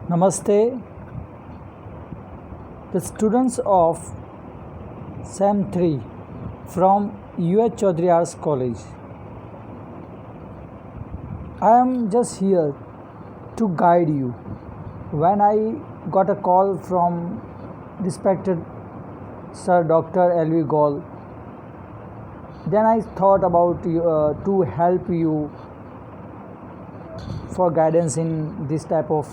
Namaste, the students of SAM 3 from UH Chaudhary Arts College. I am just here to guide you. When I got a call from respected Sir Dr. L.V. Gaul, then I thought about to help you for guidance in this type of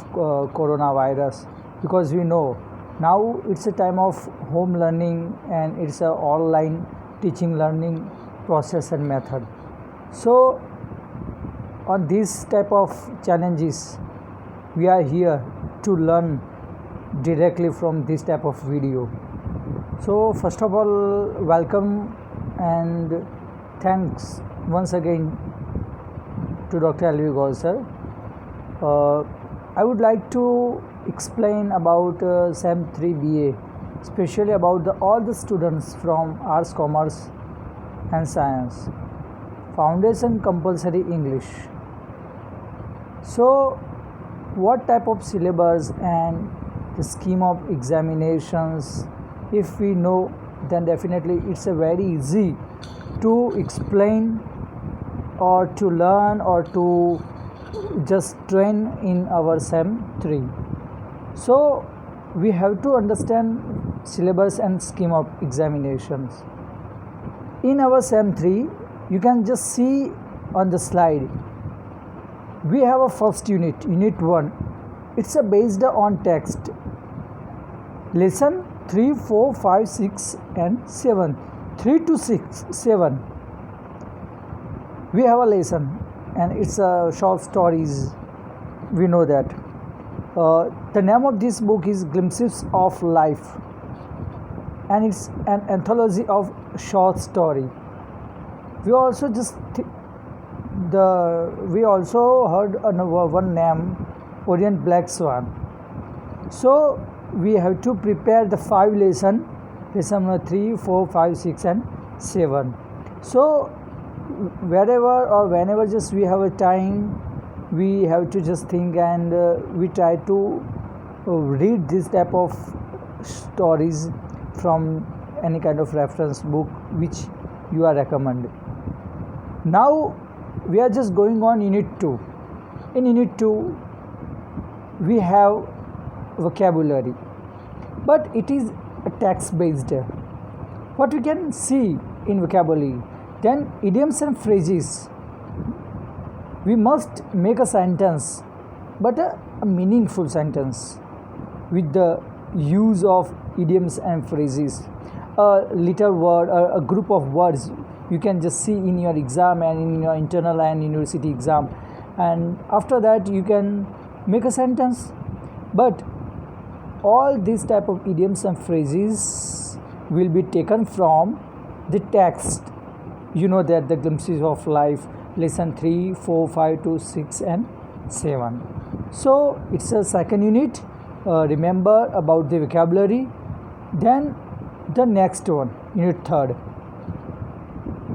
coronavirus, because we know now it's a time of home learning and it's a online teaching learning process and method. So on these type of challenges we are here to learn directly from this type of video. So first of all, welcome and thanks once again to Dr. L.V. Gaul sir. I would like to explain about SAM 3 BA, especially about all the students from Arts, Commerce and Science. Foundation Compulsory English. So what type of syllabus and the scheme of examinations, if we know, then definitely it's a very easy to explain or to learn or to just train in our SAM 3. So we have to understand syllabus and scheme of examinations. In our SAM 3, you can just see on the slide, we have a first unit 1. It's based on text. Lesson 3, 4, 5, 6 and 7. 3 to 6, 7. We have a lesson and it's short stories, we know that. The name of this book is Glimpses of Life, and it's an anthology of short story. We also heard one name, Orient Black Swan. So we have to prepare the 5 lesson number 3, 4, 5, 6 and 7. So wherever or whenever just we have a time, we have to just think and we try to read this type of stories from any kind of reference book which you are recommended. Now we are just going on unit 2. In unit 2 we have vocabulary, but it is a text based. What we can see in vocabulary, then idioms and phrases. We must make a sentence, but a meaningful sentence with the use of idioms and phrases. A little word or a group of words you can just see in your exam and in your internal and university exam, and after that you can make a sentence. But all these type of idioms and phrases will be taken from the text. You know that the Glimpses of Life, lesson 3, 4, 5 to 6 and 7. So it's a second unit. Remember about the vocabulary. Then the next one, unit 3.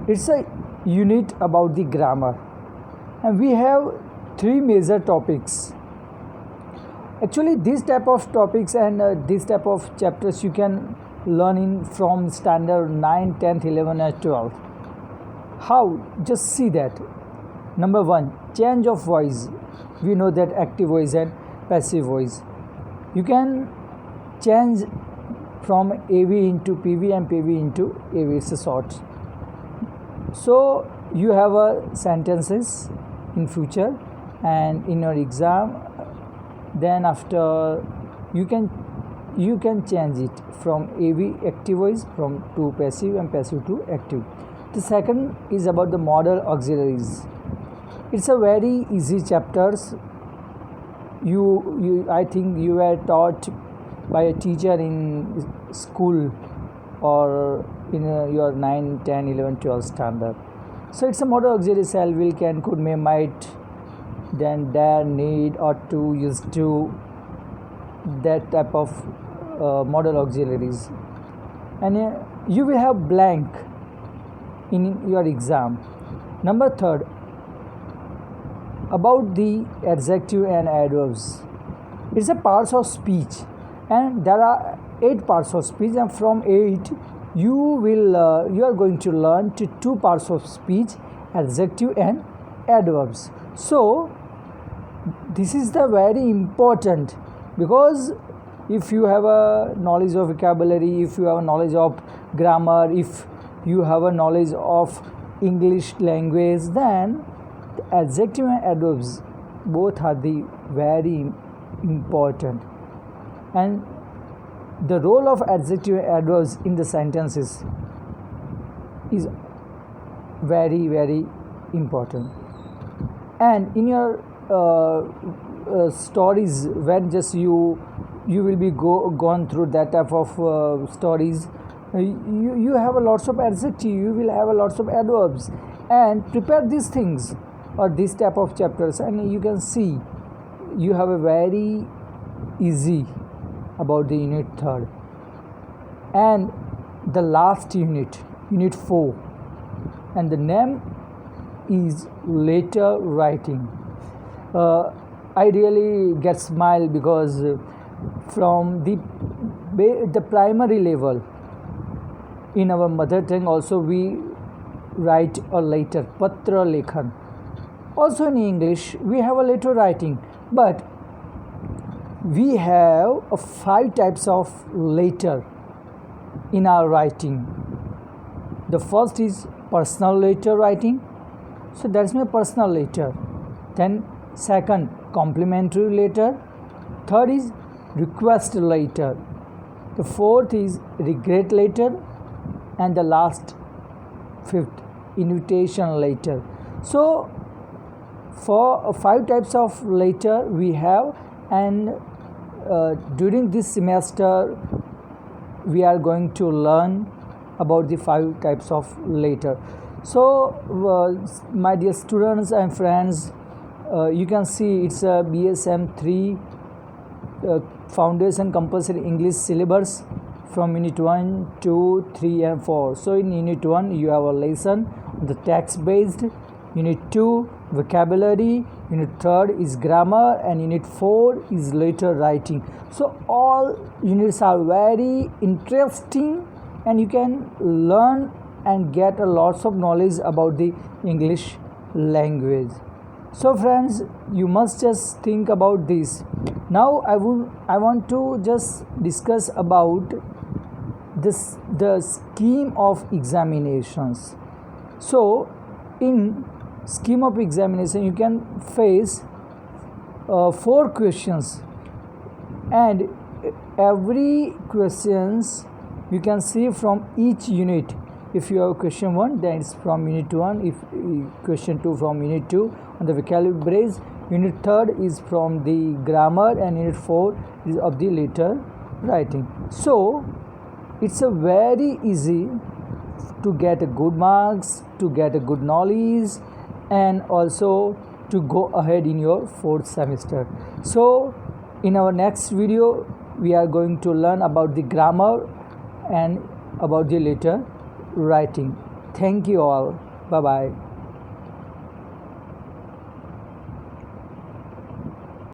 It's a unit about the grammar, and we have 3 major topics. Actually these type of topics and these type of chapters you can learn in from standard 9, 10th, 11 and 12. How? Just see that. Number 1, change of voice. We know that active voice and passive voice. You can change from AV into PV and PV into AV. It's a short. So you have sentences in future and in your exam. Then after you can change it from AV active voice from to passive and passive to active. The second is about the modal auxiliaries. It's a very easy chapters. I think you were taught by a teacher in school or in your 9, 10, 11, 12 standard. So it's a modal auxiliary: shall, will, can, could, may, might, then dare, need, ought to, used to, that type of modal auxiliaries. And you will have blank in your exam. Number 3, about the adjective and adverbs. It's a parts of speech, and there are 8 parts of speech, and from 8 you are going to learn to 2 parts of speech, adjective and adverbs. So this is the very important, because if you have a knowledge of vocabulary, if you have a knowledge of grammar, if you have a knowledge of English language, then the adjective and adverbs both are the very important. And the role of adjective and adverbs in the sentences is very, very important. And in your stories, when just you will be gone through that type of stories, you have a lots of adjective, you will have a lots of adverbs, and prepare these things or this type of chapters, and you can see you have a very easy about the unit 3rd. And the last unit 4, and the name is letter writing. I really get smile because from the primary level in our mother tongue also we write a letter, patra lekhan. Also in English we have a letter writing, but we have 5 types of letter in our writing. The first is personal letter writing, so that's my personal letter. Then second, complimentary letter. Third is request letter. The fourth is regret letter, and the last, 5th, invitation letter. So for 5 types of letter we have, and during this semester we are going to learn about the 5 types of letter. So my dear students and friends, you can see it's a BSM 3 Foundation Compulsory English syllabus from Unit 1, 2, 3 and 4. So in Unit 1 you have a lesson on the text based, Unit 2 vocabulary, Unit 3 is grammar, and Unit 4 is letter writing. So all units are very interesting, and you can learn and get a lots of knowledge about the English language. So friends, you must just think about this. Now I want to just discuss about the scheme of examinations. So in scheme of examination you can face 4 questions, and every questions you can see from each unit. If you have question 1, then it's from Unit 1. If question 2 from Unit 2 on the vocabulary, Unit 3 is from the grammar, and Unit 4 is of the letter writing. So it's a very easy to get a good marks, to get a good knowledge, and also to go ahead in your 4th semester. So in our next video we are going to learn about the grammar and about the letter writing. Thank you all. Bye bye.